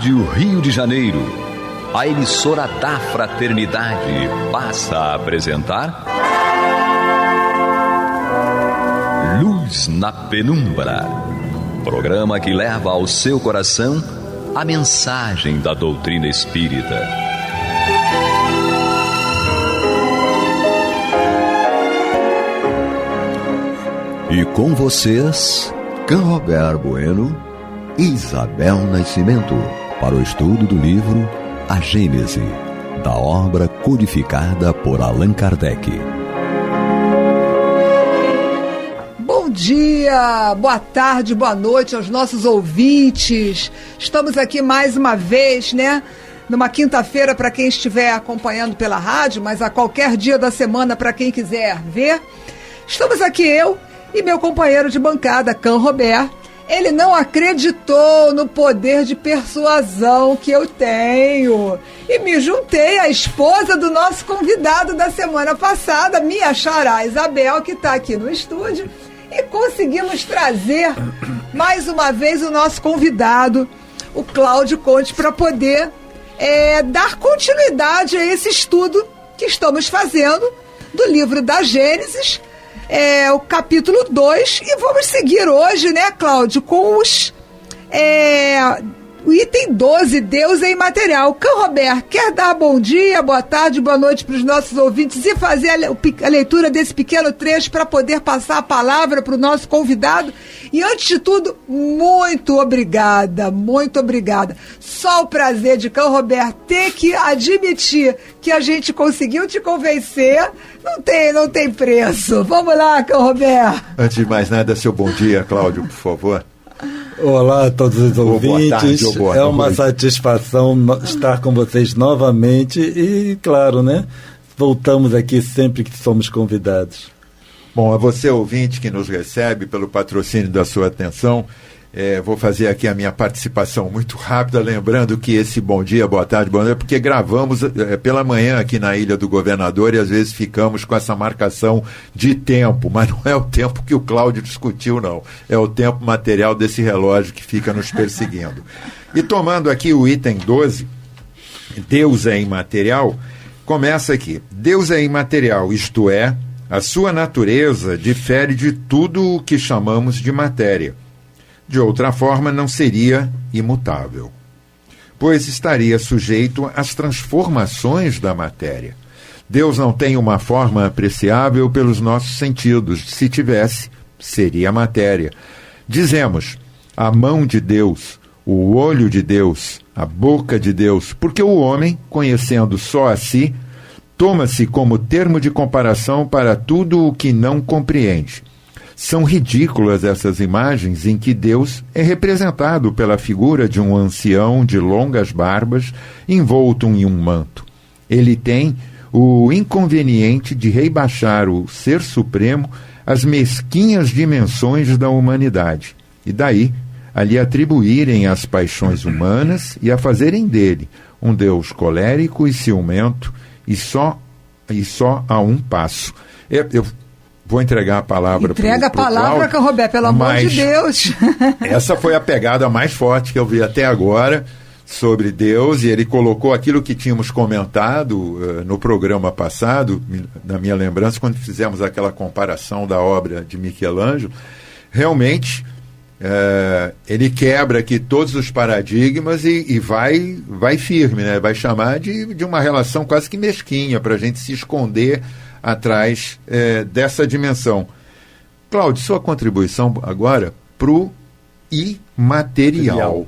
Rádio Rio de Janeiro, a emissora da Fraternidade, passa a apresentar Luz na Penumbra, programa que leva ao seu coração a mensagem da doutrina espírita. E com vocês, Canrobert Bueno e Isabel Nascimento, para o estudo do livro A Gênese, da obra codificada por Allan Kardec. Bom dia, boa tarde, boa noite aos nossos ouvintes. Estamos aqui mais uma vez, numa quinta-feira para quem estiver acompanhando pela rádio, mas a qualquer dia da semana para quem quiser ver. Estamos aqui eu e meu companheiro de bancada, Canrobert. Ele não acreditou no poder de persuasão que eu tenho e me juntei à esposa do nosso convidado da semana passada, minha xará Isabel, que está aqui no estúdio, e conseguimos trazer mais uma vez o nosso convidado, o Cláudio Conte, para poder dar continuidade a esse estudo que estamos fazendo do livro da Gênesis, o capítulo 2, e vamos seguir hoje, Cláudio, com o item 12, Deus é imaterial. Canrobert, quer dar bom dia, boa tarde, boa noite para os nossos ouvintes e fazer a leitura desse pequeno trecho para poder passar a palavra para o nosso convidado? E antes de tudo, muito obrigada, muito obrigada. Só o prazer de Canrobert ter que admitir que a gente conseguiu te convencer, não tem preço. Vamos lá, Canrobert. Antes de mais nada, seu bom dia, Cláudio, por favor. Olá a todos os ouvintes, boa tarde, boa é uma satisfação estar com vocês novamente e, claro, voltamos aqui sempre que somos convidados. Bom, a você ouvinte que nos recebe pelo patrocínio da sua atenção, vou fazer aqui a minha participação muito rápida, lembrando que esse bom dia, boa tarde, boa noite, porque gravamos pela manhã aqui na Ilha do Governador e às vezes ficamos com essa marcação de tempo, mas não é o tempo que o Cláudio discutiu, não. É o tempo material desse relógio que fica nos perseguindo. E tomando aqui o item 12, Deus é imaterial, começa aqui. Deus é imaterial, isto é, a sua natureza difere de tudo o que chamamos de matéria. De outra forma, não seria imutável, pois estaria sujeito às transformações da matéria. Deus não tem uma forma apreciável pelos nossos sentidos. Se tivesse, seria matéria. Dizemos, a mão de Deus, o olho de Deus, a boca de Deus, porque o homem, conhecendo só a si, toma-se como termo de comparação para tudo o que não compreende. São ridículas essas imagens em que Deus é representado pela figura de um ancião de longas barbas, envolto em um manto. Ele tem o inconveniente de rebaixar o Ser Supremo às mesquinhas dimensões da humanidade, e daí a lhe atribuírem as paixões humanas e a fazerem dele um Deus colérico e ciumento, e só a um passo. Eu vou entregar a palavra para o Cláudio. Entrega a palavra, Canrobert, pelo amor de Deus. Essa foi a pegada mais forte que eu vi até agora sobre Deus, e ele colocou aquilo que tínhamos comentado no programa passado, na minha lembrança, quando fizemos aquela comparação da obra de Michelangelo. Realmente, ele quebra aqui todos os paradigmas e vai firme, vai chamar de uma relação quase que mesquinha, para a gente se esconder atrás dessa dimensão. Cláudio, sua contribuição agora para o imaterial.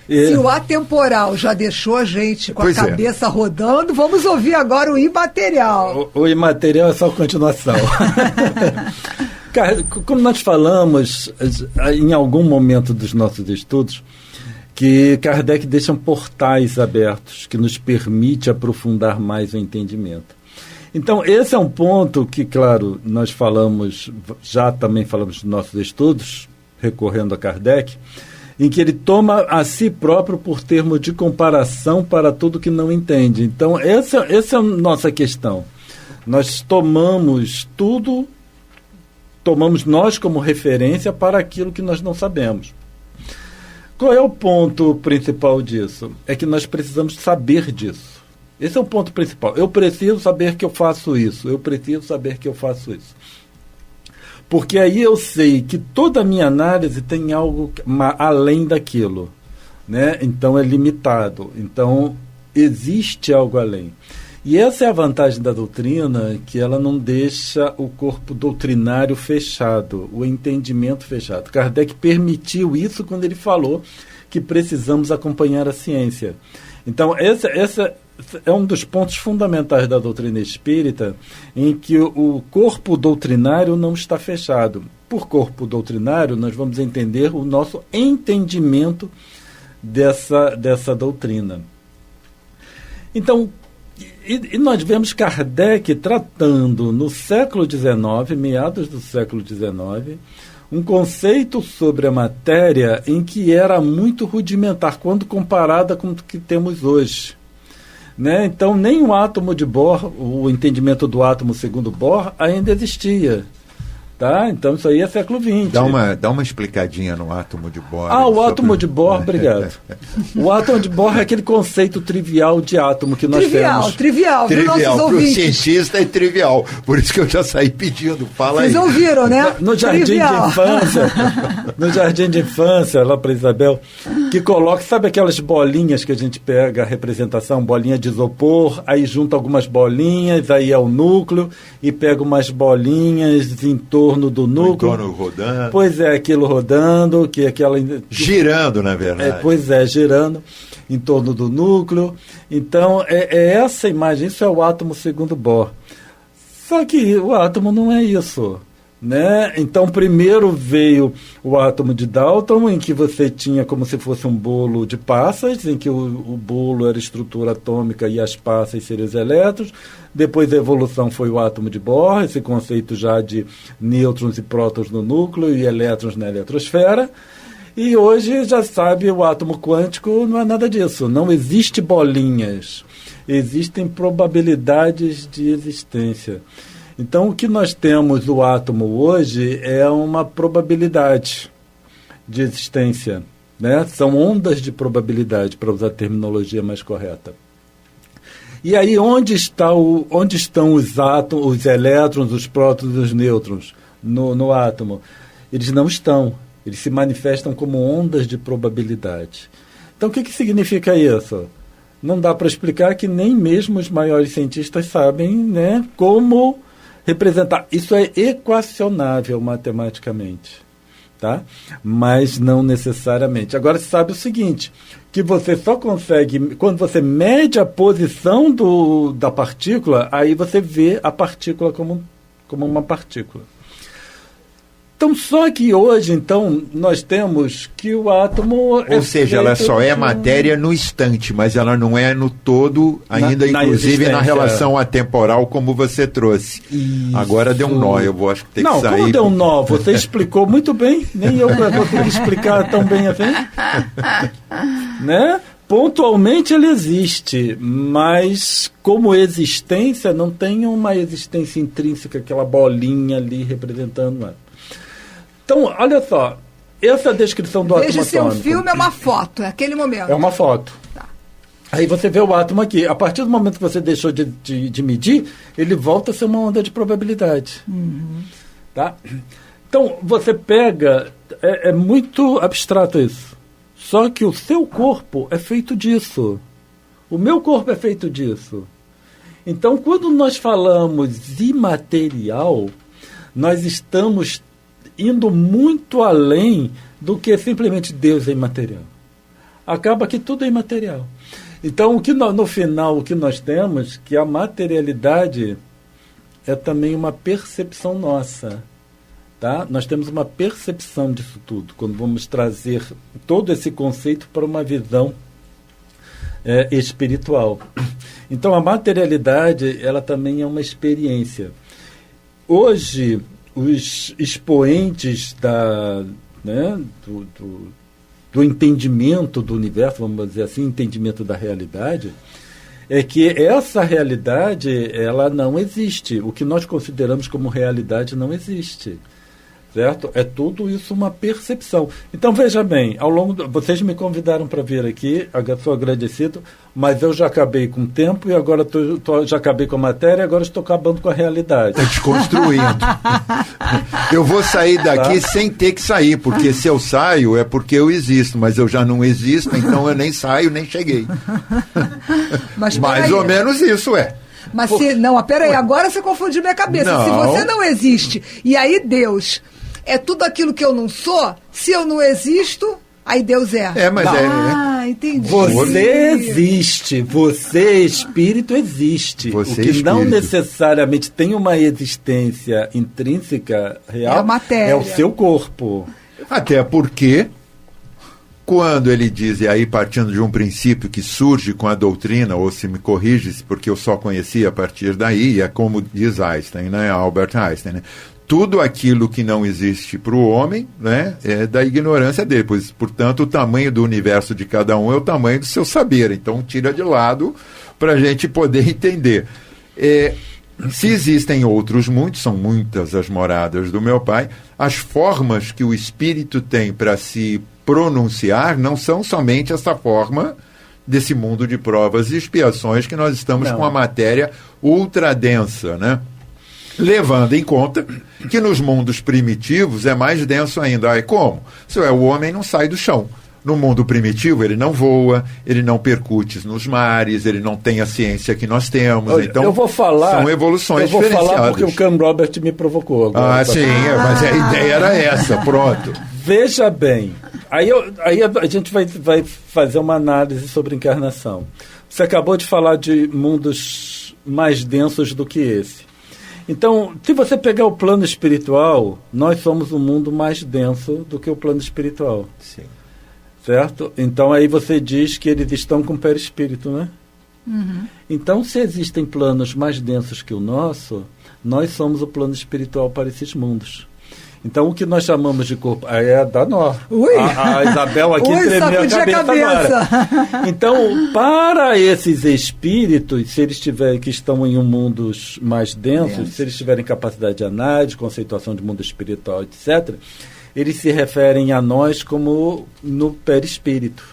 Se o atemporal já deixou a gente com a cabeça rodando, vamos ouvir agora o imaterial. O imaterial é só continuação. Como nós falamos em algum momento dos nossos estudos, que Kardec deixa portais abertos que nos permite aprofundar mais o entendimento. Então, esse é um ponto que, claro, nós também falamos nos nossos estudos, recorrendo a Kardec, em que ele toma a si próprio por termo de comparação para tudo que não entende. Então, essa é a nossa questão. Nós tomamos nós como referência para aquilo que nós não sabemos. Qual é o ponto principal disso? É que nós precisamos saber disso. Esse é o ponto principal. Eu preciso saber que eu faço isso. Eu preciso saber que eu faço isso. Porque aí eu sei que toda a minha análise tem algo além daquilo, né? Então é limitado. Então existe algo além. E essa é a vantagem da doutrina, que ela não deixa o corpo doutrinário fechado, o entendimento fechado. Kardec permitiu isso quando ele falou que precisamos acompanhar a ciência. Então, essa é um dos pontos fundamentais da doutrina espírita, em que o corpo doutrinário não está fechado. Por corpo doutrinário, nós vamos entender o nosso entendimento dessa doutrina. Então, e nós vemos Kardec tratando no século XIX, meados do século XIX, um conceito sobre a matéria em que era muito rudimentar, quando comparada com o que temos hoje. Né? Então, nem o átomo de Bohr, o entendimento do átomo segundo Bohr, ainda existia. Tá? Então, isso aí é século XX. Dá uma explicadinha no átomo de Bohr. O átomo de Bohr, obrigado. O átomo de Bohr é aquele conceito trivial de átomo que nós temos. Trivial, para o cientista é trivial. Por isso que eu já saí pedindo. Fala aí. Vocês ouviram, né? No jardim de infância, lá para Isabel, que coloca, sabe aquelas bolinhas que a gente pega a representação, bolinha de isopor, aí junta algumas bolinhas, aí é o núcleo, e pega umas bolinhas em torno do núcleo. Em torno rodando. Pois é, aquilo rodando, que aquela... girando, na verdade. Girando em torno do núcleo. Então, é essa imagem, isso é o átomo segundo Bohr. Só que o átomo não é isso. Né? Então, primeiro veio o átomo de Dalton, em que você tinha como se fosse um bolo de passas, em que o bolo era estrutura atômica e as passas seriam os elétrons. Depois a evolução foi o átomo de Bohr, esse conceito já de nêutrons e prótons no núcleo e elétrons na eletrosfera. E hoje, já sabe, o átomo quântico não é nada disso. Não existe bolinhas. Existem probabilidades de existência. Então, o que nós temos do átomo hoje é uma probabilidade de existência, né? São ondas de probabilidade, para usar a terminologia mais correta. E aí, onde estão os átomos, os elétrons, os prótons e os nêutrons no átomo? Eles não estão. Eles se manifestam como ondas de probabilidade. Então, o que significa isso? Não dá para explicar, que nem mesmo os maiores cientistas sabem, né, como representar. Isso é equacionável matematicamente, tá? Mas não necessariamente. Agora, você sabe o seguinte, que você só consegue, quando você mede a posição da partícula, aí você vê a partícula como uma partícula. Então, só que hoje, então, nós temos que o átomo... Ou seja, ela só é matéria no instante, mas ela não é no todo, ainda inclusive na relação atemporal, como você trouxe. Isso. Agora deu um nó, eu acho que tem que sair. Não, como deu um nó? Você explicou muito bem, nem eu consegui explicar tão bem assim. Né? Pontualmente ele existe, mas como existência, não tem uma existência intrínseca, aquela bolinha ali representando ela. Então, olha só, essa descrição do átomo atômico... Veja se um filme é uma foto, é aquele momento. É uma foto. Tá. Aí você vê o átomo aqui. A partir do momento que você deixou de medir, ele volta a ser uma onda de probabilidade. Uhum. Tá? Então, você pega... É muito abstrato isso. Só que o seu corpo é feito disso. O meu corpo é feito disso. Então, quando nós falamos imaterial, nós estamos indo muito além do que simplesmente Deus é imaterial. Acaba que tudo é imaterial. Então, no final, o que nós temos, que a materialidade é também uma percepção nossa. Tá? Nós temos uma percepção disso tudo, quando vamos trazer todo esse conceito para uma visão espiritual. Então, a materialidade, ela também é uma experiência. Hoje, os expoentes do entendimento do universo, vamos dizer assim, entendimento da realidade, é que essa realidade, ela não existe. O que nós consideramos como realidade não existe. certo? É tudo isso uma percepção. Então, veja bem, vocês me convidaram para vir aqui, sou agradecido, mas eu já acabei com o tempo e agora já acabei com a matéria, agora estou acabando com a realidade. Está desconstruindo. Eu vou sair daqui sem ter que sair, porque se eu saio é porque eu existo, mas eu já não existo, então eu nem saio, nem cheguei. Mas mais ou menos isso é. Mas peraí, agora você confundiu minha cabeça. Não. Se você não existe, e aí Deus é tudo aquilo que eu não sou, se eu não existo, aí Deus é. Mas entendi. Você existe, você, espírito, existe. Você, o que espírito. não necessariamente tem uma existência intrínseca real é a matéria. É o seu corpo. Até porque, quando ele diz, e aí partindo de um princípio que surge com a doutrina, ou se me corrige, porque eu só conhecia a partir daí, é como diz Einstein, né, Albert Einstein, né? Tudo aquilo que não existe para o homem, né, é da ignorância dele, pois, portanto, o tamanho do universo de cada um é o tamanho do seu saber. Então, tira de lado para a gente poder entender. Se existem outros muitos, são muitas as moradas do meu pai, as formas que o espírito tem para se pronunciar não são somente essa forma desse mundo de provas e expiações que nós estamos com a matéria ultra densa, né? Levando em conta que nos mundos primitivos é mais denso ainda. Como? O homem não sai do chão. No mundo primitivo, ele não voa, ele não percute nos mares, ele não tem a ciência que nós temos. Então, eu vou falar, são evoluções diferenciadas. Eu vou falar porque o Cam Robert me provocou agora. Sim, mas a ideia era essa, pronto. Veja bem, aí a gente vai fazer uma análise sobre encarnação. Você acabou de falar de mundos mais densos do que esse. Então, se você pegar o plano espiritual, nós somos um mundo mais denso do que o plano espiritual. Sim. Certo? Então, aí você diz que eles estão com perispírito, né? Uhum. Então, se existem planos mais densos que o nosso, nós somos o plano espiritual para esses mundos. Então, o que nós chamamos de corpo... Aí é da nó. A Isabel aqui tremeu a cabeça agora. Então, para esses espíritos, se eles que estão em mundos mais densos, se eles tiverem capacidade de análise, conceituação de mundo espiritual, etc., eles se referem a nós como no perispírito.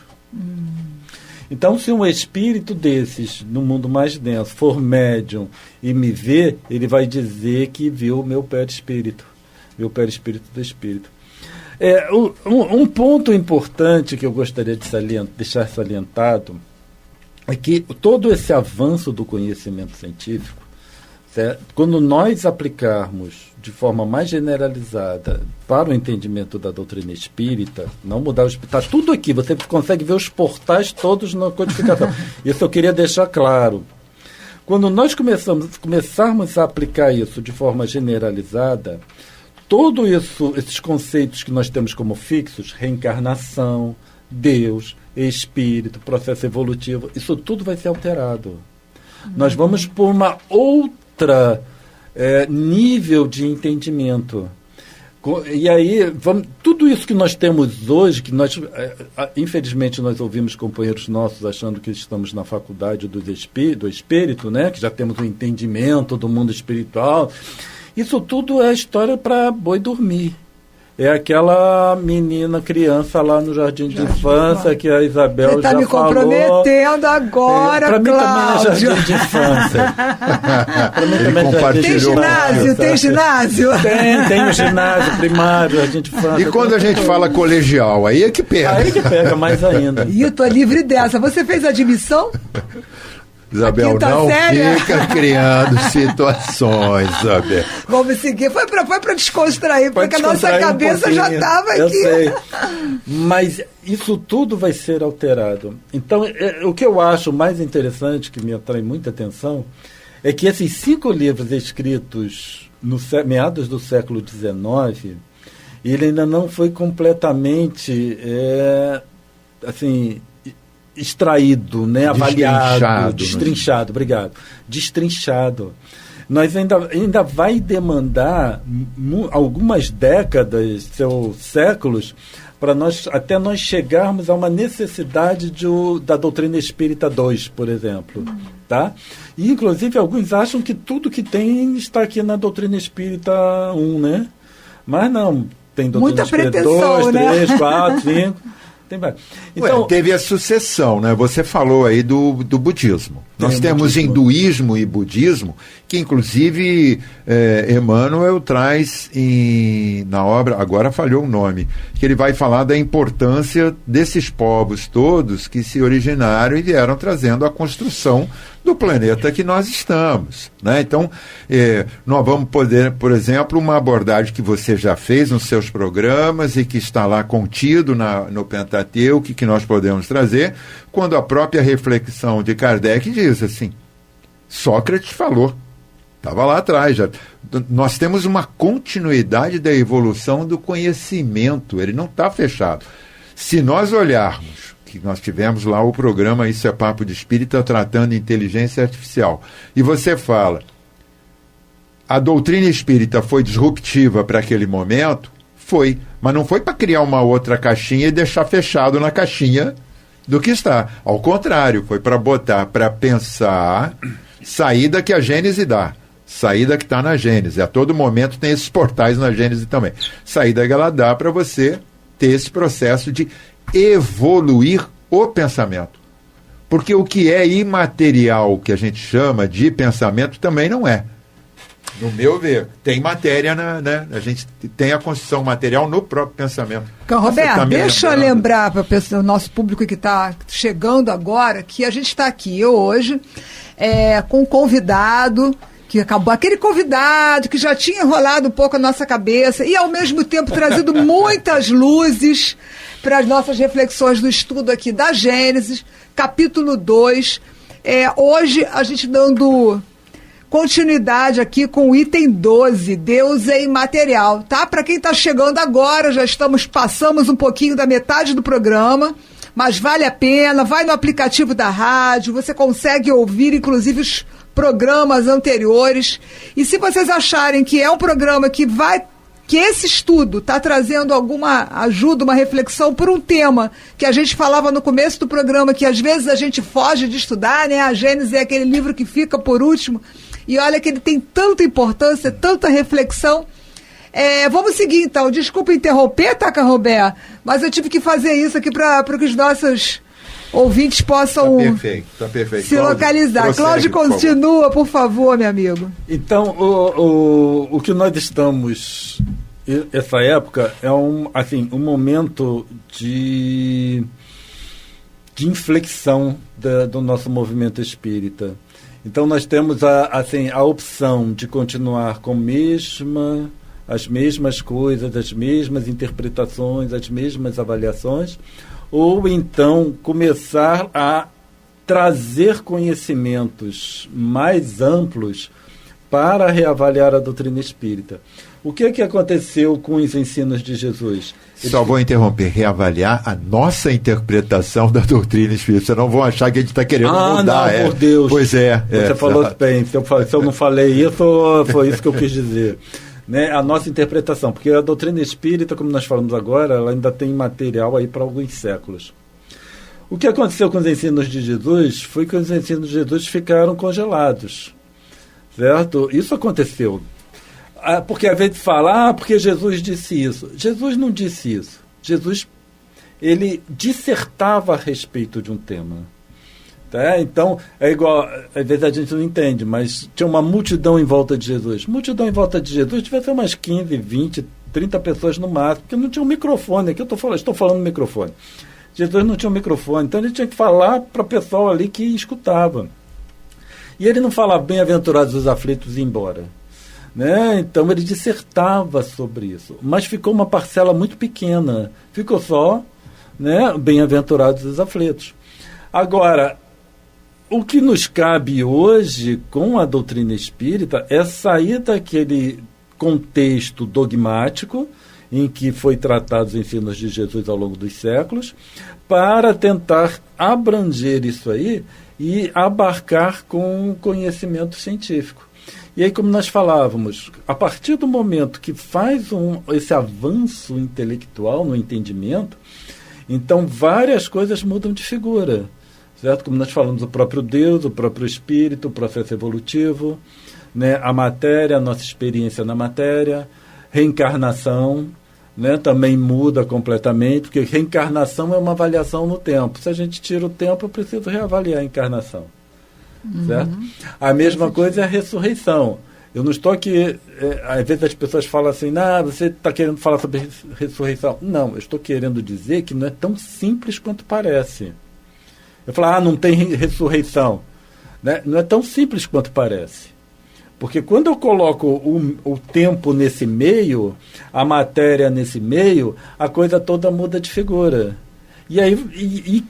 Então, se um espírito desses, no mundo mais denso, for médium e me ver, ele vai dizer que viu o meu perispírito. Viu o perispírito do espírito. Um ponto importante que eu gostaria de deixar salientado é que todo esse avanço do conhecimento científico, certo? Quando nós aplicarmos de forma mais generalizada para o entendimento da doutrina espírita, não mudar está tudo aqui, você consegue ver os portais todos na codificação. Isso eu queria deixar claro. Quando nós começarmos a aplicar isso de forma generalizada, todos esses conceitos que nós temos como fixos, reencarnação, Deus, espírito, processo evolutivo, isso tudo vai ser alterado. Nós vamos por uma outra nível de entendimento. E aí, tudo isso que nós temos hoje, que nós, infelizmente, nós ouvimos companheiros nossos achando que estamos na faculdade do espírito, né? Que já temos um entendimento do mundo espiritual. Isso tudo é história para boi dormir. É aquela criança lá no jardim de infância que a Isabel já falou. Você está me comprometendo agora, para mim Cláudio. também é jardim de infância. Para mim também é jardim de infância. Tem ginásio? Tem o ginásio primário, jardim de infância. E quando a gente fala colegial, aí é que pega. Aí que pega mais ainda. E eu tô livre dessa. Você fez admissão? Isabel, não fica criando situações, Isabel. Vamos seguir. Foi para descontrair, porque a nossa cabeça já estava aqui. Eu sei. Mas isso tudo vai ser alterado. Então, o que eu acho mais interessante, que me atrai muita atenção, é que esses 5 livros escritos no meados do século XIX, ele ainda não foi completamente, extraído, né, avaliado, destrinchado, obrigado, destrinchado. Nós ainda vai demandar algumas décadas, séculos, para até nós chegarmos a uma necessidade da doutrina espírita 2, por exemplo, tá? E inclusive alguns acham que tudo que tem está aqui na doutrina espírita 1, né? Mas não, tem doutrina muita pretensão, 2, né? 3, 4, 5... Então, teve a sucessão, né? Você falou aí do budismo. Nós temos hinduísmo e budismo, que inclusive Emmanuel traz na obra, agora falhou o nome, que ele vai falar da importância desses povos todos que se originaram e vieram trazendo a construção do planeta que nós estamos, né? Então, nós vamos poder, por exemplo, uma abordagem que você já fez nos seus programas e que está lá contido no Pentateuco, que nós podemos trazer, quando a própria reflexão de Kardec diz assim, Sócrates falou, estava lá atrás já. Nós temos uma continuidade da evolução do conhecimento, ele não está fechado. Se nós olharmos, que nós tivemos lá o programa Isso é Papo de Espírita tratando inteligência artificial, e você fala, a doutrina espírita foi disruptiva para aquele momento, foi, mas não foi para criar uma outra caixinha e deixar fechado na caixinha do que está. Ao contrário, foi para botar, para pensar, saída que a Gênese dá. Saída que está na Gênese. A todo momento tem esses portais na Gênese também. Saída que ela dá para você ter esse processo de evoluir o pensamento. Porque o que é imaterial, que a gente chama de pensamento, também não é. No meu ver, tem matéria, né? A gente tem a construção material no próprio pensamento. Roberto, deixa eu lembrar para o nosso público que está chegando agora que a gente está aqui hoje com um convidado que acabou, aquele convidado que já tinha enrolado um pouco a nossa cabeça e ao mesmo tempo trazido muitas luzes para as nossas reflexões do estudo aqui da Gênesis, capítulo 2. Hoje a gente dando continuidade aqui com o item 12, Deus é imaterial, tá? Para quem está chegando agora, passamos um pouquinho da metade do programa, mas vale a pena, vai no aplicativo da rádio, você consegue ouvir inclusive os programas anteriores, e se vocês acharem que é um programa que esse estudo está trazendo alguma ajuda, uma reflexão por um tema que a gente falava no começo do programa, que às vezes a gente foge de estudar, né? A Gênesis é aquele livro que fica por último, e olha que ele tem tanta importância, tanta reflexão. Vamos seguir então, desculpa interromper, Taca Robé, mas eu tive que fazer isso aqui para que os nossos ouvintes possam tá perfeito. se localizar. Cláudio, continua, por favor, meu amigo. Então, o que nós estamos, essa época, é um momento de inflexão do nosso movimento espírita. Então, nós temos a opção de continuar com as mesmas coisas, as mesmas interpretações, as mesmas avaliações, ou então começar a trazer conhecimentos mais amplos para reavaliar a doutrina espírita. O que aconteceu com os ensinos de Jesus? Só vou interromper, reavaliar a nossa interpretação da doutrina espírita. Vocês não vão achar que a gente está querendo mudar. Não, por Deus. Pois é. Você falou bem. Se eu não falei isso, foi isso que eu quis dizer. Né, a nossa interpretação, porque a doutrina espírita, como nós falamos agora, ela ainda tem material aí para alguns séculos. O que aconteceu com os ensinos de Jesus foi que os ensinos de Jesus ficaram congelados, certo? Isso aconteceu. Porque às vezes fala, porque Jesus disse isso. Jesus não disse isso. Jesus, ele dissertava a respeito de um tema. Tá? Então, é igual, às vezes a gente não entende, mas tinha uma multidão em volta de Jesus. Multidão em volta de Jesus devia ter umas 15, 20, 30 pessoas no máximo, porque não tinha um microfone. Aqui eu estou falando no microfone. Jesus não tinha um microfone, então ele tinha que falar para o pessoal ali que escutava. E ele não falava bem-aventurados os aflitos e ir embora. Né? Então ele dissertava sobre isso. Mas ficou uma parcela muito pequena. Ficou só, né, bem-aventurados os aflitos. Agora, o que nos cabe hoje com a doutrina espírita é sair daquele contexto dogmático em que foi tratado os ensinos de Jesus ao longo dos séculos, para tentar abranger isso aí e abarcar com conhecimento científico. E aí, como nós falávamos, a partir do momento que faz esse avanço intelectual no entendimento, então várias coisas mudam de figura. Certo? Como nós falamos, o próprio Deus, o próprio Espírito, o processo evolutivo, né? A matéria, a nossa experiência na matéria, Reencarnação, né, também muda completamente, porque reencarnação é uma avaliação no tempo. Se a gente tira o tempo, eu preciso reavaliar a encarnação. Certo? A mesma coisa é a ressurreição. Eu não estou aqui... às vezes as pessoas falam assim, você está querendo falar sobre ressurreição. Não, eu estou querendo dizer que não é tão simples quanto parece. Eu falo, não tem ressurreição. Né? Não é tão simples quanto parece. Porque quando eu coloco o tempo nesse meio, a matéria nesse meio, a coisa toda muda de figura. E aí,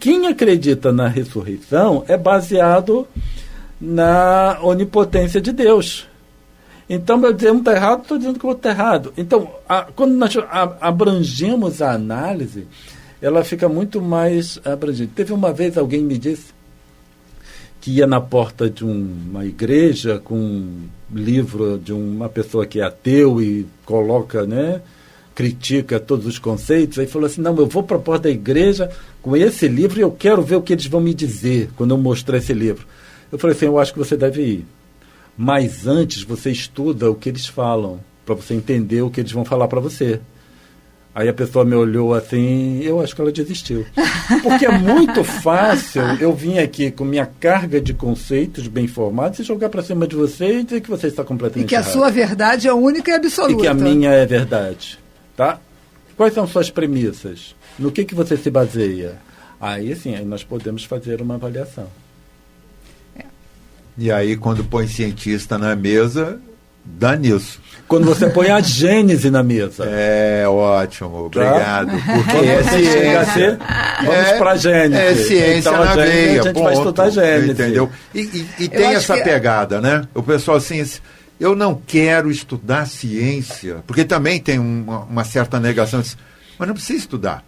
quem acredita na ressurreição é baseado na onipotência de Deus. Então, eu dizendo que está errado, estou dizendo que eu vou estar errado. Então, quando nós abrangemos a análise, ela fica muito mais abrangente. Teve uma vez alguém me disse que ia na porta de uma igreja com um livro de uma pessoa que é ateu e coloca, né, critica todos os conceitos, aí falou assim, não, eu vou para a porta da igreja com esse livro e eu quero ver o que eles vão me dizer quando eu mostrar esse livro. Eu falei assim, eu acho que você deve ir. Mas antes você estuda o que eles falam, para você entender o que eles vão falar para você. Aí a pessoa me olhou assim, eu acho que ela desistiu. Porque é muito fácil eu vir aqui com minha carga de conceitos bem formados e jogar para cima de você e dizer que você está completamente errado. E que a errado. sua verdade é única e absoluta. E que a minha é verdade. Tá? Quais são suas premissas? No que você se baseia? Aí sim, aí nós podemos fazer uma avaliação. E aí, quando põe cientista na mesa, dá nisso. Quando você põe a Gênese na mesa. É, ótimo, obrigado. Tá? Porque é ciência. Vamos para a Gênese. É ciência então, na veia, a gente vai estudar Gênese. Entendeu? E tem essa pegada, né? O pessoal assim, eu não quero estudar ciência, porque também tem uma certa negação, mas não precisa estudar.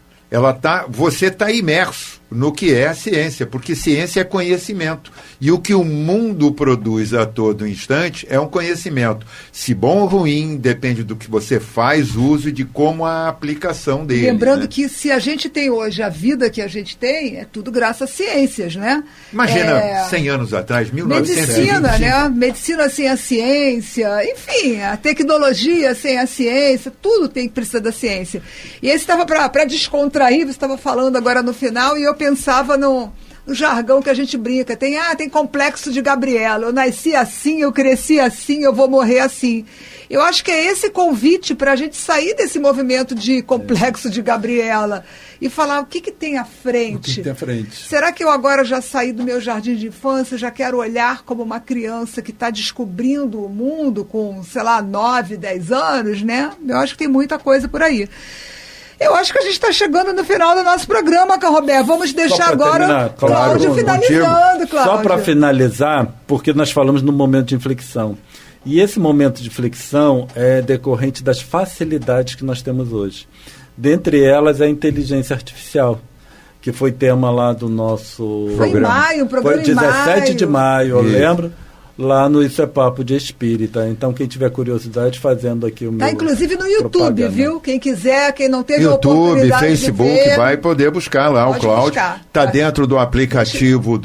Você está imerso no que é a ciência, porque ciência é conhecimento. E o que o mundo produz a todo instante é um conhecimento. Se bom ou ruim, depende do que você faz uso e de como a aplicação dele. Lembrando, né, que que se a gente tem hoje a vida que a gente tem, é tudo graças às ciências, né? Imagina, 100 anos atrás, 1925. Medicina, né? Medicina sem a ciência, enfim, a tecnologia sem a ciência, tudo precisa da ciência. E esse estava para descontrair, você estava falando agora no final, e eu pensava no jargão que a gente brinca. Tem complexo de Gabriela. Eu nasci assim, eu cresci assim, eu vou morrer assim. Eu acho que é esse convite para a gente sair desse movimento de complexo de Gabriela e falar o que tem à frente. O que tem à frente? Será que eu agora já saí do meu jardim de infância, já quero olhar como uma criança que está descobrindo o mundo com, 9, 10 anos, né? Eu acho que tem muita coisa por aí. Eu acho que a gente está chegando no final do nosso programa, Carroberto. Vamos deixar agora o Cláudio finalizando, Cláudio. Só para finalizar, porque nós falamos no momento de inflexão. E esse momento de inflexão é decorrente das facilidades que nós temos hoje. Dentre elas, a inteligência artificial, que foi tema lá do nosso programa. Foi 17 de maio, eu lembro. Lá no Isso é Papo de Espírita. Então, quem tiver curiosidade, fazendo aqui o meu... Tá, inclusive no YouTube, viu? Quem quiser, quem não teve YouTube, oportunidade Facebook, de ver, vai poder buscar lá. Pode o Cláudio. Está dentro do aplicativo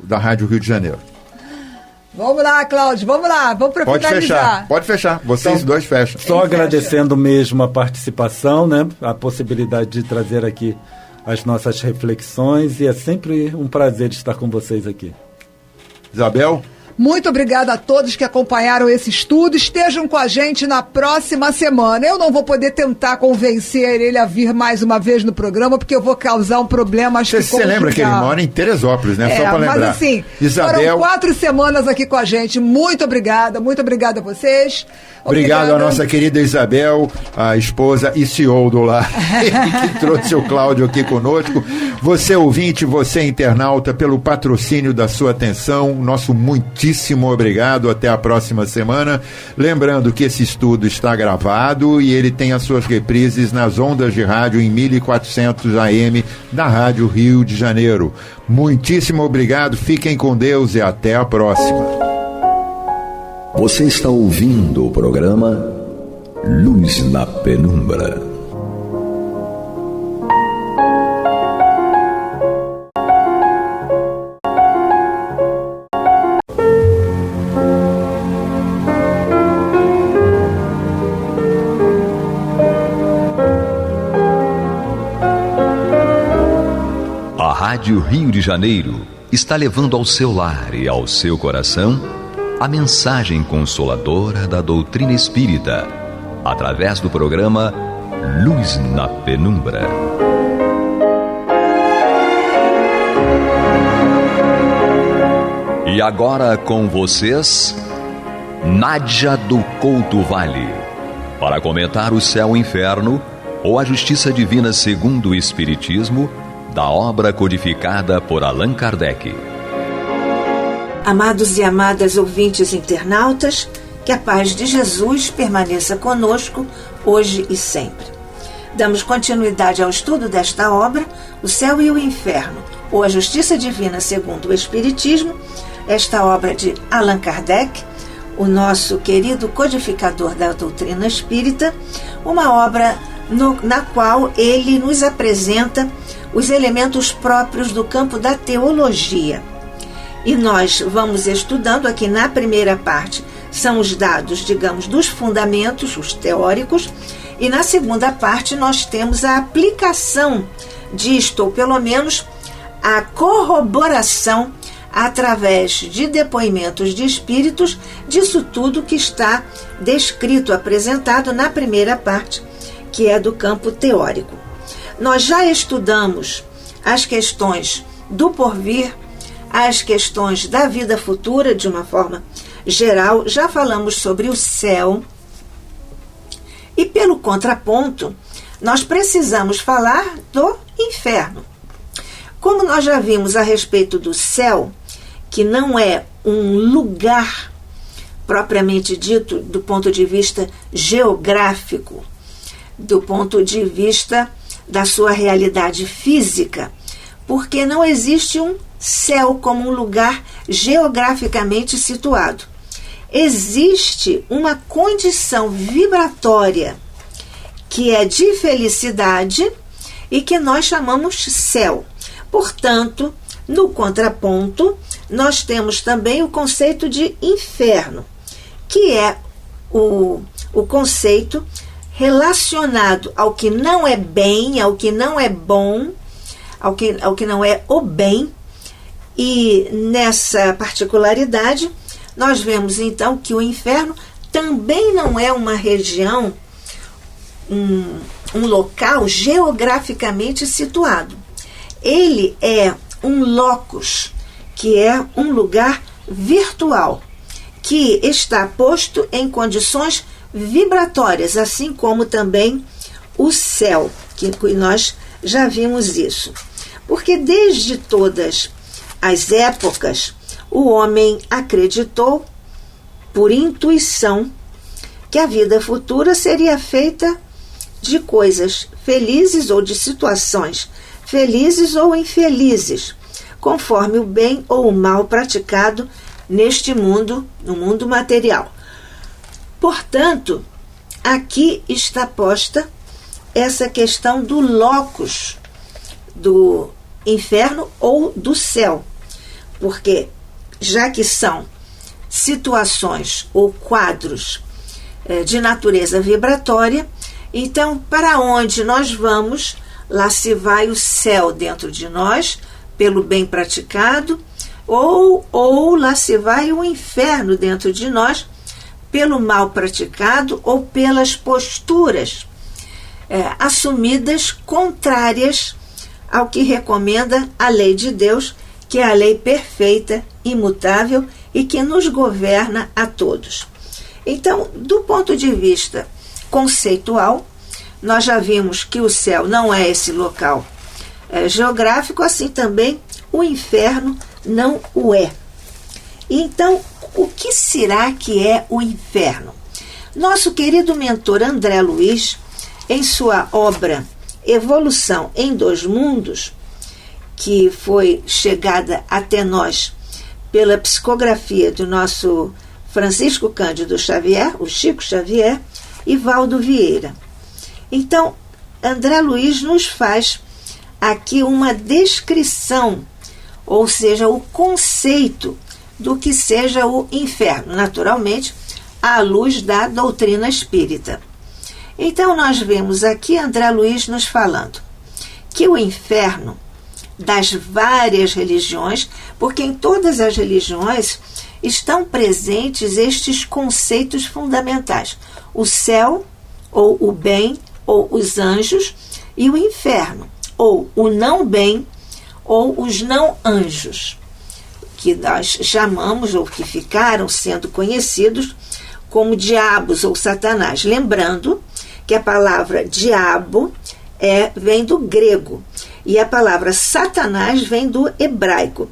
da Rádio Rio de Janeiro. Vamos lá, Cláudio, vamos lá. Vamos para finalizar. Pode fechar. Vocês então, dois fecham. Só agradecendo mesmo a participação, né? A possibilidade de trazer aqui as nossas reflexões. E é sempre um prazer estar com vocês aqui. Isabel? Muito obrigada a todos que acompanharam esse estudo. Estejam com a gente na próxima semana. Eu não vou poder tentar convencer ele a vir mais uma vez no programa, porque eu vou causar um problema. Acho que você lembra que ele mora em Teresópolis, né? Só para lembrar. Mas assim, Isabel... foram 4 semanas aqui com a gente. Muito obrigada a vocês. Obrigado à nossa querida Isabel, a esposa e CEO do lar, que trouxe o Cláudio aqui conosco. Você ouvinte, você internauta, pelo patrocínio da sua atenção, nosso muitíssimo obrigado. Até a próxima semana. Lembrando que esse estudo está gravado e ele tem as suas reprises nas ondas de rádio em 1400 AM da Rádio Rio de Janeiro. Muitíssimo obrigado, fiquem com Deus e até a próxima. Você está ouvindo o programa Luz na Penumbra. Rádio Rio de Janeiro está levando ao seu lar e ao seu coração a mensagem consoladora da doutrina espírita, através do programa Luz na Penumbra. E agora com vocês, Nádia do Couto Vale, para comentar o céu e inferno ou a justiça divina segundo o Espiritismo, da obra codificada por Allan Kardec. Amados e amadas ouvintes internautas, que a paz de Jesus permaneça conosco hoje e sempre. Damos continuidade ao estudo desta obra, O Céu e o Inferno, ou a Justiça Divina segundo o Espiritismo, esta obra de Allan Kardec, o nosso querido codificador da doutrina espírita, uma obra na qual ele nos apresenta os elementos próprios do campo da teologia. E nós vamos estudando aqui na primeira parte, são os dados, digamos, dos fundamentos, os teóricos, e na segunda parte nós temos a aplicação disto, ou pelo menos a corroboração através de depoimentos de espíritos disso tudo que está descrito, apresentado na primeira parte, que é do campo teórico. Nós já estudamos as questões do porvir, as questões da vida futura de uma forma geral, já falamos sobre o céu, e pelo contraponto, nós precisamos falar do inferno. Como nós já vimos a respeito do céu, que não é um lugar propriamente dito do ponto de vista geográfico, do ponto de vista da sua realidade física, porque não existe um céu como um lugar geograficamente situado. Existe uma condição vibratória que é de felicidade e que nós chamamos céu. Portanto, no contraponto, nós temos também o conceito de inferno, que é o conceito relacionado ao que não é bem, ao que não é bom, ao que não é o bem. E nessa particularidade, nós vemos então que o inferno também não é uma região, um local geograficamente situado. Ele é um locus, que é um lugar virtual, que está posto em condições vibratórias, assim como também o céu, que nós já vimos isso. Porque desde todas as épocas, o homem acreditou, por intuição, que a vida futura seria feita de coisas felizes ou de situações felizes ou infelizes, conforme o bem ou o mal praticado neste mundo, no mundo material. Portanto, aqui está posta essa questão do locus, do inferno ou do céu, porque já que são situações ou quadros de natureza vibratória, então para onde nós vamos, lá se vai o céu dentro de nós, pelo bem praticado, ou lá se vai o inferno dentro de nós, pelo mal praticado ou pelas posturas assumidas contrárias ao que recomenda a lei de Deus, que é a lei perfeita, imutável e que nos governa a todos. Então, do ponto de vista conceitual, nós já vimos que o céu não é esse local geográfico, assim também o inferno não o é. Então, o que será que é o inferno? Nosso querido mentor André Luiz, em sua obra Evolução em Dois Mundos, que foi chegada até nós pela psicografia do nosso Francisco Cândido Xavier, o Chico Xavier, e Valdo Vieira. Então, André Luiz nos faz aqui uma descrição, ou seja, o conceito do que seja o inferno, naturalmente, à luz da doutrina espírita. Então, nós vemos aqui André Luiz nos falando que o inferno, das várias religiões, porque em todas as religiões estão presentes estes conceitos fundamentais: o céu, ou o bem, ou os anjos, e o inferno, ou o não bem, ou os não anjos, que nós chamamos, ou que ficaram sendo conhecidos como diabos ou Satanás. Lembrando que a palavra diabo vem do grego e a palavra Satanás vem do hebraico.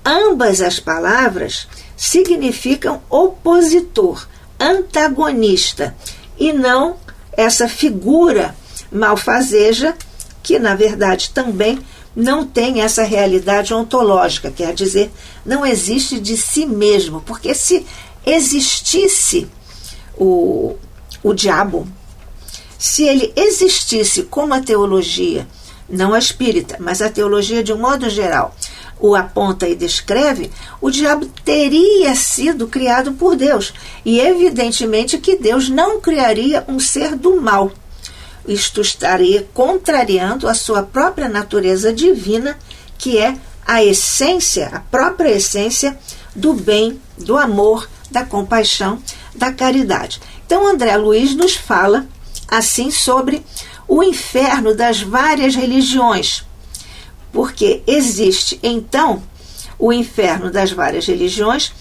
Ambas as palavras significam opositor, antagonista, e não essa figura malfazeja que, na verdade, também não tem essa realidade ontológica, quer dizer, não existe de si mesmo, porque se existisse o diabo, se ele existisse como a teologia, não a espírita, mas a teologia de um modo geral, o aponta e descreve, o diabo teria sido criado por Deus. E evidentemente que Deus não criaria um ser do mal. Isto estaria contrariando a sua própria natureza divina, que é a essência, a própria essência do bem, do amor, da compaixão, da caridade. Então André Luiz nos fala assim sobre o inferno das várias religiões, porque existe então o inferno das várias religiões,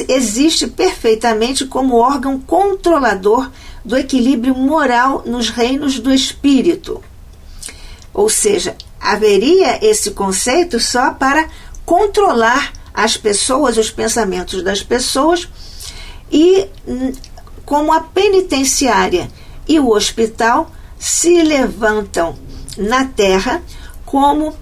existe perfeitamente como órgão controlador do equilíbrio moral nos reinos do espírito. Ou seja, haveria esse conceito só para controlar as pessoas, os pensamentos das pessoas, e como a penitenciária e o hospital se levantam na Terra como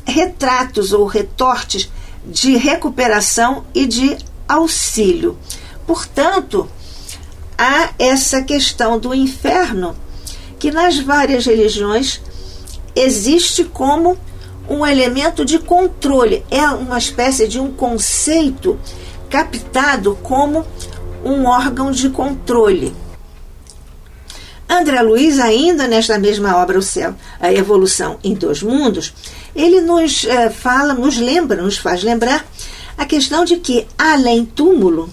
retratos ou retortes de recuperação e de auxílio. Portanto, há essa questão do inferno que nas várias religiões existe como um elemento de controle, é uma espécie de um conceito captado como um órgão de controle. André Luiz, ainda nesta mesma obra, O Céu, a Evolução em Dois Mundos, ele nos faz lembrar a questão de que, além túmulo,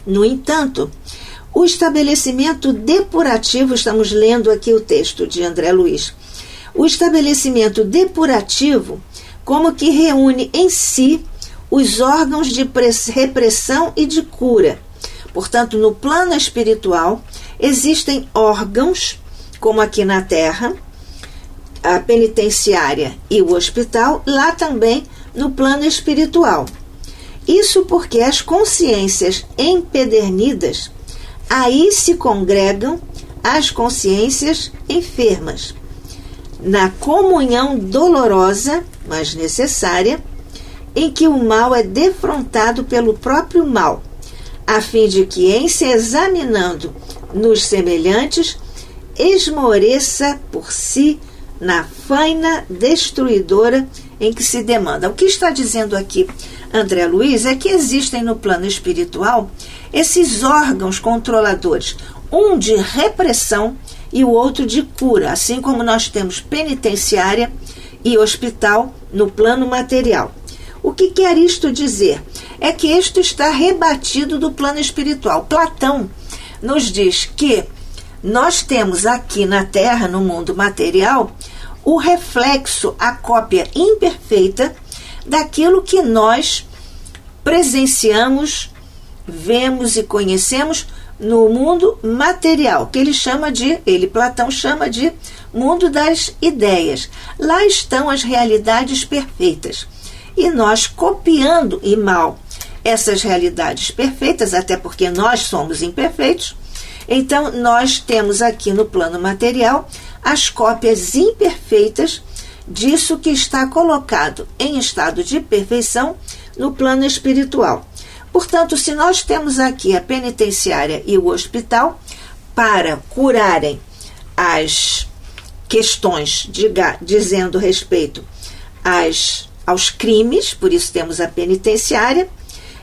no entanto, o estabelecimento depurativo, estamos lendo aqui o texto de André Luiz, o estabelecimento depurativo como que reúne em si os órgãos de repressão e de cura. Portanto, no plano espiritual, existem órgãos, como aqui na Terra, a penitenciária e o hospital, lá também no plano espiritual. Isso porque as consciências empedernidas, aí se congregam as consciências enfermas, na comunhão dolorosa, mas necessária, em que o mal é defrontado pelo próprio mal, a fim de que, em se examinando nos semelhantes, esmoreça por si na faina destruidora em que se demanda. O que está dizendo aqui André Luiz é que existem no plano espiritual esses órgãos controladores, um de repressão e o outro de cura, assim como nós temos penitenciária e hospital no plano material. O que quer isto dizer? É que isto está rebatido do plano espiritual. Platão nos diz que nós temos aqui na Terra, no mundo material, o reflexo, a cópia imperfeita daquilo que nós presenciamos, vemos e conhecemos no mundo material, que Platão chama de mundo das ideias. Lá estão as realidades perfeitas. E nós, copiando e mal essas realidades perfeitas, até porque nós somos imperfeitos, então nós temos aqui no plano material as cópias imperfeitas disso que está colocado em estado de perfeição no plano espiritual. Portanto, se nós temos aqui a penitenciária e o hospital para curarem as questões dizendo respeito aos crimes, por isso temos a penitenciária,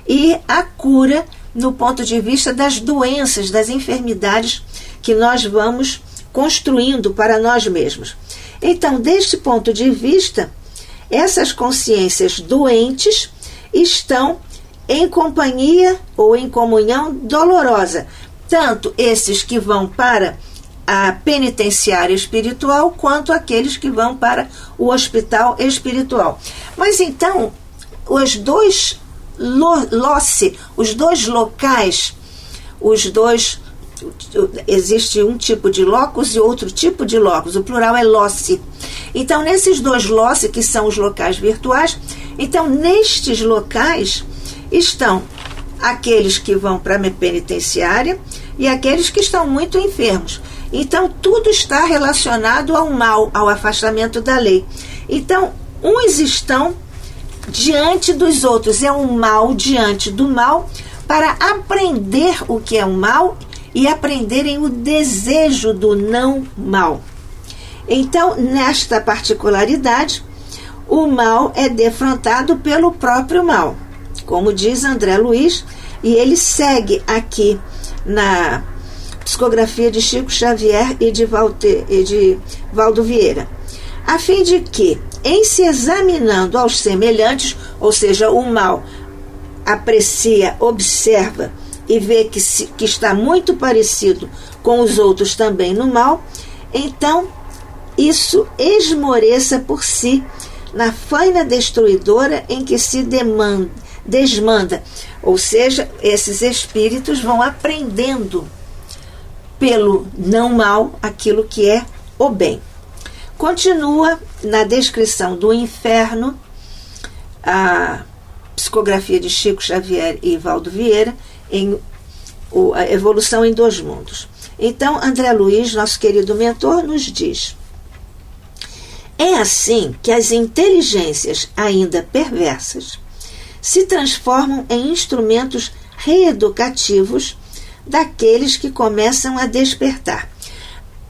e a cura no ponto de vista das doenças, das enfermidades que nós vamos construindo para nós mesmos. Então, deste ponto de vista, essas consciências doentes estão em companhia ou em comunhão dolorosa, tanto esses que vão para a penitenciária espiritual, quanto aqueles que vão para o hospital espiritual. Mas então, os dois locais, existe um tipo de locus e outro tipo de locus, o plural é loci. Então, nesses dois loci, que são os locais virtuais, então, nestes locais estão aqueles que vão para a penitenciária e aqueles que estão muito enfermos. Então, tudo está relacionado ao mal, ao afastamento da lei. Então, uns estão diante dos outros, é um mal diante do mal, para aprender o que é o mal e aprenderem o desejo do não mal. Então, nesta particularidade, o mal é defrontado pelo próprio mal, como diz André Luiz, e ele segue aqui na psicografia de Chico Xavier e de Valdo Vieira, a fim de que, em se examinando aos semelhantes, ou seja, o mal aprecia, observa e vê que está muito parecido com os outros também no mal, então isso esmoreça por si na faina destruidora em que se desmanda, ou seja, esses espíritos vão aprendendo pelo não mal aquilo que é o bem. Continua na descrição do inferno a psicografia de Chico Xavier e Valdo Vieira em a evolução em dois mundos. Então, André Luiz, nosso querido mentor, nos diz: é assim que as inteligências ainda perversas se transformam em instrumentos reeducativos daqueles que começam a despertar.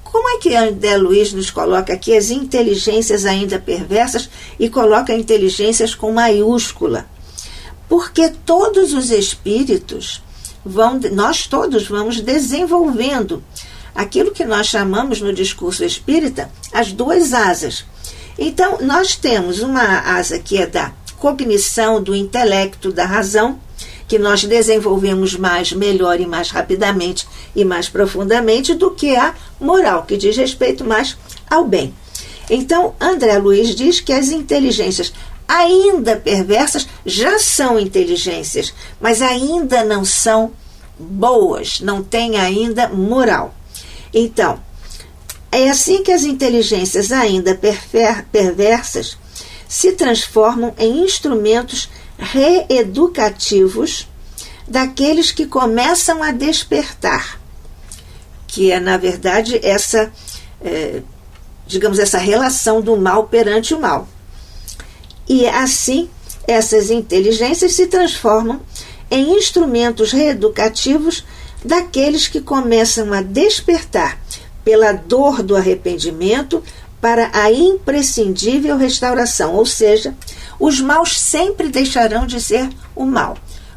Como é que André Luiz nos coloca aqui as inteligências ainda perversas e coloca inteligências com maiúscula? Porque todos os espíritos nós todos vamos desenvolvendo aquilo que nós chamamos no discurso espírita as duas asas. Então, nós temos uma asa que é da cognição, do intelecto, da razão, que nós desenvolvemos mais, melhor e mais rapidamente e mais profundamente do que a moral, que diz respeito mais ao bem. Então, André Luiz diz que as inteligências ainda perversas já são inteligências, mas ainda não são boas, não têm ainda moral. Então, é assim que as inteligências ainda perversas se transformam em instrumentos reeducativos daqueles que começam a despertar, que é, na verdade, essa relação do mal perante o mal. E assim, essas inteligências se transformam em instrumentos reeducativos daqueles que começam a despertar pela dor do arrependimento para a imprescindível restauração, ou seja, os maus sempre deixarão de ser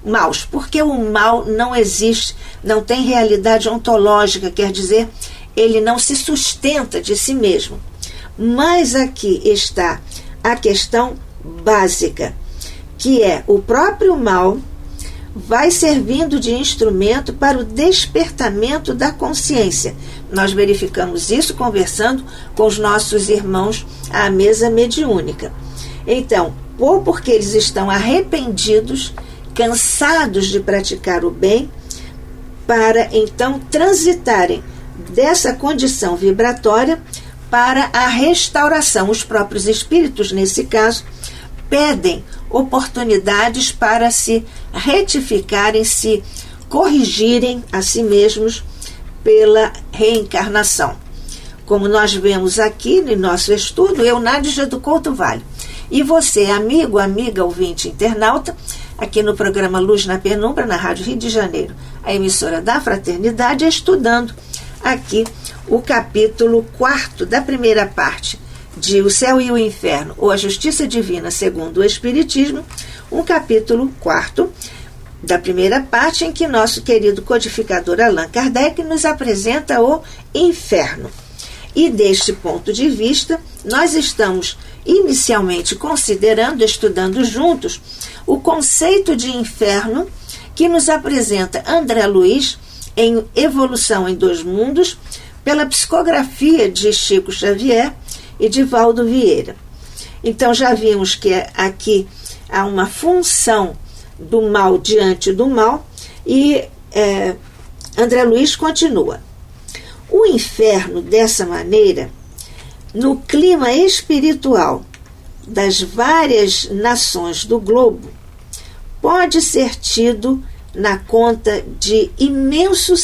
maus, porque o mal não existe, não tem realidade ontológica, quer dizer, ele não se sustenta de si mesmo. Mas aqui está a questão básica, que é o próprio mal vai servindo de instrumento para o despertamento da consciência. Nós verificamos isso conversando com os nossos irmãos à mesa mediúnica. Então, ou porque eles estão arrependidos, cansados de praticar o bem, para então transitarem dessa condição vibratória para a restauração. Os próprios espíritos, nesse caso, pedem oportunidades para se retificarem, se corrigirem a si mesmos pela reencarnação. Como nós vemos aqui no nosso estudo, Eunádia do Couto Vale. E você, amigo, amiga, ouvinte, internauta, aqui no programa Luz na Penumbra, na Rádio Rio de Janeiro, a emissora da Fraternidade, estudando aqui o capítulo 4 da primeira parte de O Céu e o Inferno, ou A Justiça Divina segundo o Espiritismo, um capítulo 4 da primeira parte em que nosso querido codificador Allan Kardec nos apresenta o inferno. E deste ponto de vista, nós estamos inicialmente estudando juntos, o conceito de inferno que nos apresenta André Luiz em Evolução em Dois Mundos, pela psicografia de Chico Xavier e de Valdo Vieira. Então já vimos que aqui há uma função do mal diante do mal, e André Luiz continua. O inferno, dessa maneira, no clima espiritual das várias nações do globo, pode ser tido na conta de imenso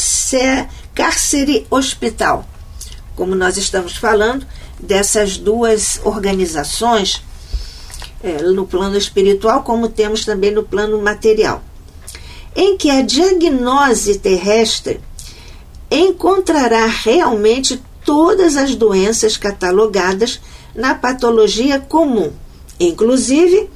cárcere hospital, como nós estamos falando dessas duas organizações, no plano espiritual, como temos também no plano material, em que a diagnose terrestre encontrará realmente todas as doenças catalogadas na patologia comum, inclusive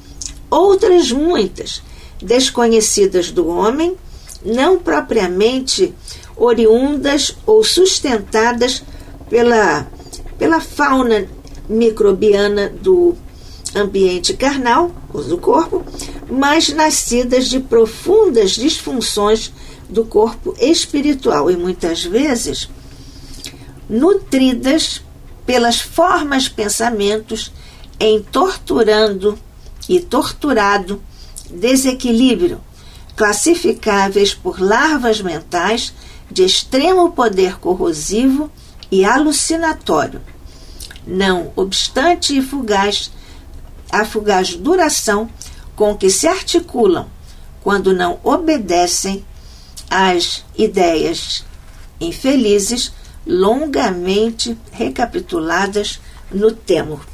outras muitas, desconhecidas do homem, não propriamente oriundas ou sustentadas pela fauna microbiana do ambiente carnal, ou do corpo, mas nascidas de profundas disfunções do corpo espiritual e muitas vezes nutridas pelas formas pensamentos em torturando e torturado desequilíbrio, classificáveis por larvas mentais de extremo poder corrosivo e alucinatório, não obstante a fugaz duração com que se articulam quando não obedecem às ideias infelizes longamente recapituladas no temor.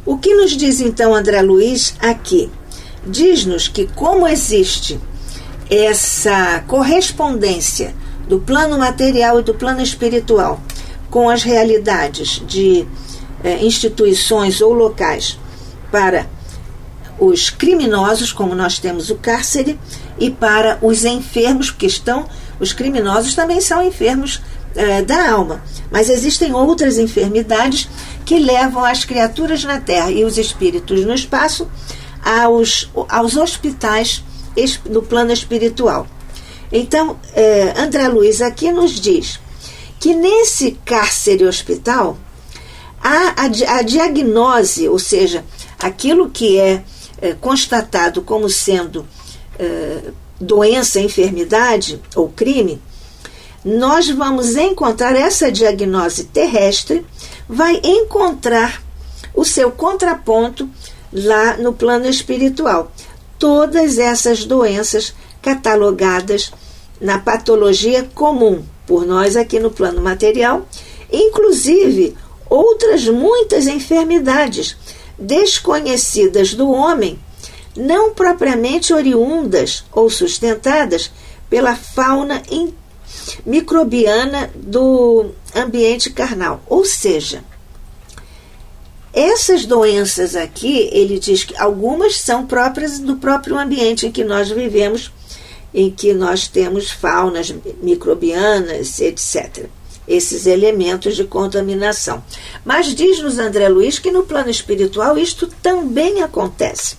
O que nos diz então André Luiz aqui? Diz-nos que como existe essa correspondência do plano material e do plano espiritual com as realidades de instituições ou locais para os criminosos, como nós temos o cárcere, e para os enfermos, porque os criminosos também são enfermos da alma, mas existem outras enfermidades que levam as criaturas na Terra e os espíritos no espaço aos hospitais do plano espiritual. Então, André Luiz aqui nos diz que nesse cárcere hospital a diagnose, ou seja, aquilo que é constatado como sendo doença, enfermidade ou crime, nós vamos encontrar essa diagnose terrestre, vai encontrar o seu contraponto lá no plano espiritual. Todas essas doenças catalogadas na patologia comum por nós aqui no plano material, inclusive outras muitas enfermidades desconhecidas do homem, não propriamente oriundas ou sustentadas pela fauna microbiana do ambiente carnal. Ou seja, essas doenças aqui, ele diz que algumas são próprias do próprio ambiente em que nós vivemos, em que nós temos faunas microbianas, etc. Esses elementos de contaminação. Mas diz-nos André Luiz que no plano espiritual isto também acontece.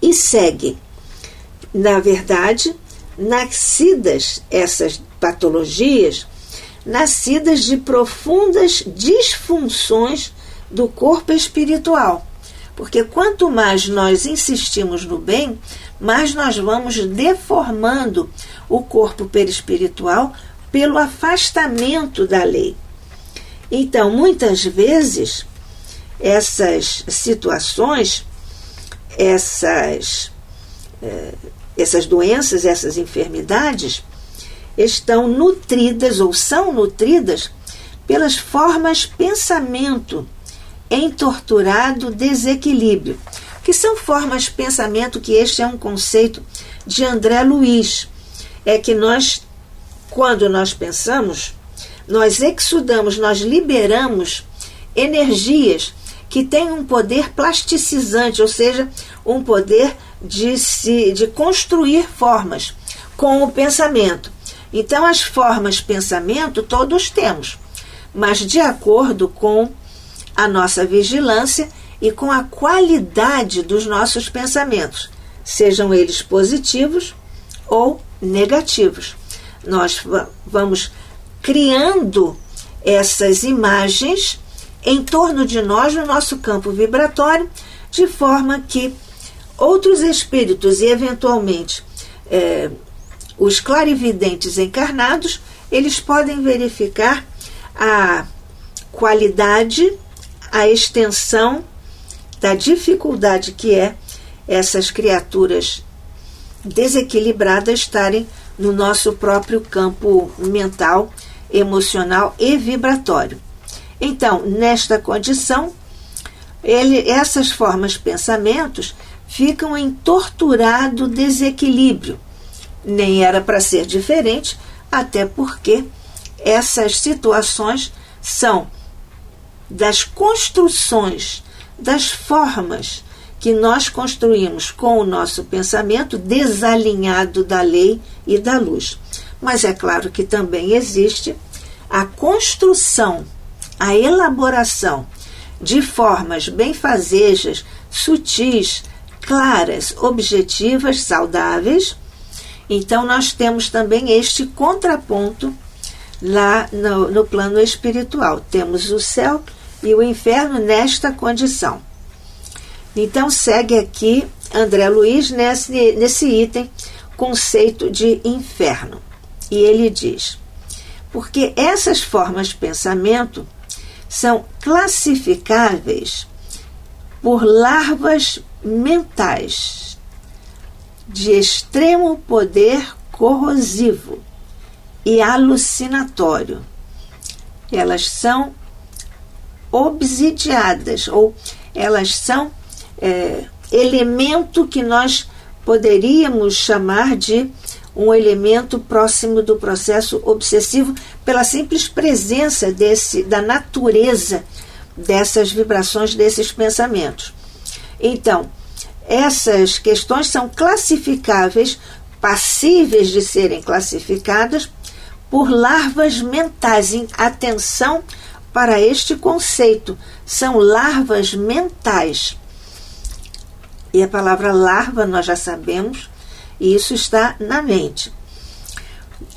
E segue, na verdade, nascidas essas patologias, nascidas de profundas disfunções do corpo espiritual. Porque quanto mais nós insistimos no bem, mais nós vamos deformando o corpo perispiritual pelo afastamento da lei. Então, muitas vezes, essas situações, essas doenças, essas enfermidades, estão nutridas ou são nutridas pelas formas pensamento em torturado desequilíbrio. Que são formas de pensamento, que este é um conceito de André Luiz. É que nós, quando nós pensamos, nós exudamos, nós liberamos energias que têm um poder plasticizante, ou seja, um poder de construir formas com o pensamento. Então, as formas pensamento todos temos, mas de acordo com a nossa vigilância e com a qualidade dos nossos pensamentos, sejam eles positivos ou negativos. Nós vamos criando essas imagens em torno de nós, no nosso campo vibratório, de forma que outros espíritos e, eventualmente, os clarividentes encarnados, eles podem verificar a qualidade, a extensão da dificuldade que é essas criaturas desequilibradas estarem no nosso próprio campo mental, emocional e vibratório. Então, nesta condição, essas formas de pensamentos ficam em torturado desequilíbrio. Nem era para ser diferente, até porque essas situações são das construções, das formas que nós construímos com o nosso pensamento desalinhado da lei e da luz. Mas é claro que também existe a construção, a elaboração de formas benfazejas, sutis, claras, objetivas, saudáveis. Então nós temos também este contraponto lá no plano espiritual. Temos o céu e o inferno nesta condição. Então segue aqui André Luiz nesse item, conceito de inferno. E ele diz: porque essas formas de pensamento são classificáveis por larvas mentais de extremo poder corrosivo e alucinatório. Elas são obsidiadas, ou elas são elemento que nós poderíamos chamar de um elemento próximo do processo obsessivo, pela simples presença da natureza dessas vibrações, desses pensamentos. Então, essas questões são classificáveis, passíveis de serem classificadas por larvas mentais. Atenção para este conceito, são larvas mentais. E a palavra larva nós já sabemos, e isso está na mente.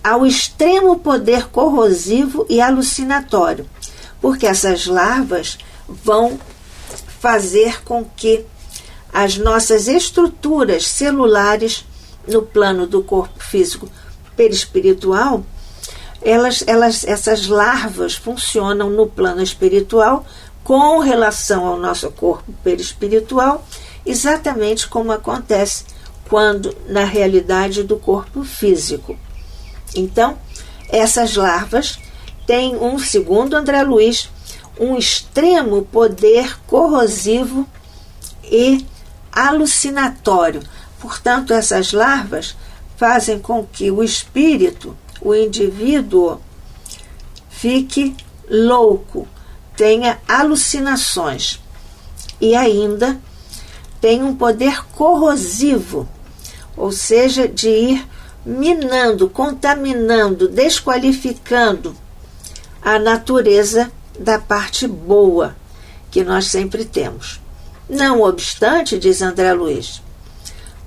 Ao extremo poder corrosivo e alucinatório, porque essas larvas vão fazer com que as nossas estruturas celulares no plano do corpo físico perispiritual, essas larvas funcionam no plano espiritual com relação ao nosso corpo perispiritual, exatamente como acontece quando na realidade do corpo físico. Então, essas larvas têm, segundo André Luiz, um extremo poder corrosivo e alucinatório. Portanto, essas larvas fazem com que o espírito, o indivíduo, fique louco, tenha alucinações e ainda tem um poder corrosivo, ou seja, de ir minando, contaminando, desqualificando a natureza da parte boa que nós sempre temos. Não obstante, diz André Luiz,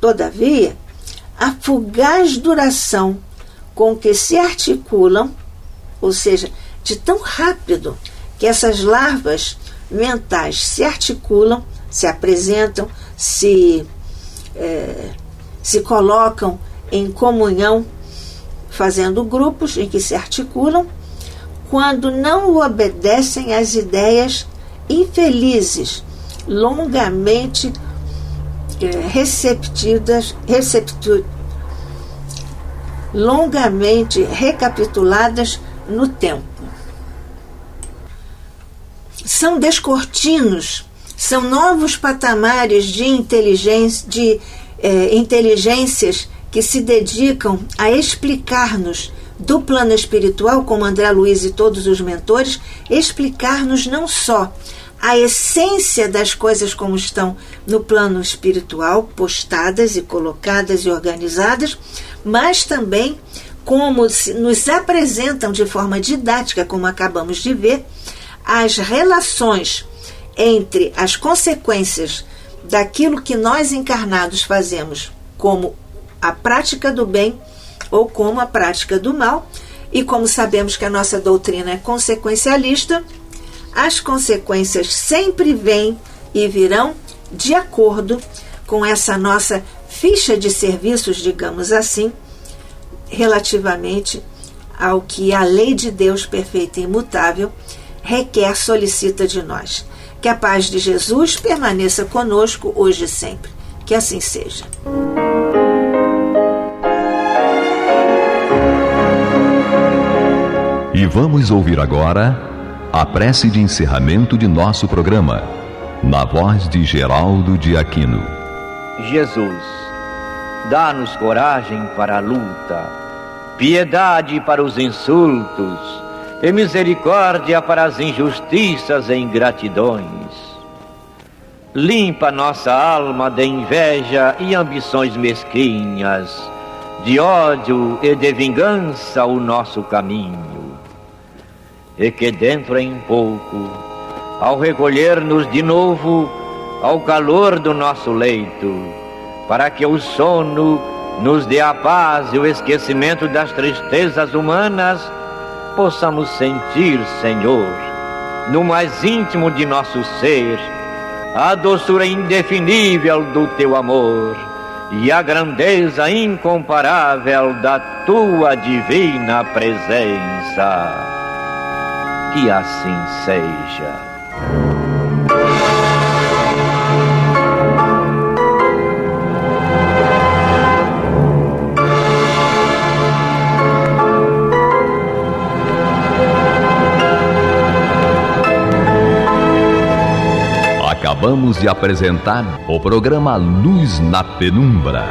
todavia, a fugaz duração com que se articulam, ou seja, de tão rápido que essas larvas mentais se articulam, se apresentam, se colocam em comunhão, fazendo grupos em que se articulam, quando não obedecem às ideias infelizes, longamente longamente recapituladas no tempo. São descortinos, são novos patamares de inteligências que se dedicam a explicar-nos do plano espiritual, como André Luiz e todos os mentores, explicar-nos não só a essência das coisas como estão no plano espiritual, postadas e colocadas e organizadas, mas também como nos apresentam de forma didática, como acabamos de ver, as relações entre as consequências daquilo que nós encarnados fazemos, como a prática do bem ou como a prática do mal. E como sabemos que a nossa doutrina é consequencialista, as consequências sempre vêm e virão de acordo com essa nossa ficha de serviços, digamos assim, relativamente ao que a lei de Deus perfeita e imutável requer, solicita de nós. Que a paz de Jesus permaneça conosco hoje e sempre. Que assim seja. E vamos ouvir agora a prece de encerramento de nosso programa, na voz de Geraldo de Aquino. Jesus, dá-nos coragem para a luta, piedade para os insultos e misericórdia para as injustiças e ingratidões. Limpa nossa alma de inveja e ambições mesquinhas, de ódio e de vingança o nosso caminho. E que dentro em pouco, ao recolher-nos de novo ao calor do nosso leito, para que o sono nos dê a paz e o esquecimento das tristezas humanas, possamos sentir, Senhor, no mais íntimo de nosso ser, a doçura indefinível do Teu amor e a grandeza incomparável da Tua divina presença. Que assim seja. Acabamos de apresentar o programa Luz na Penumbra,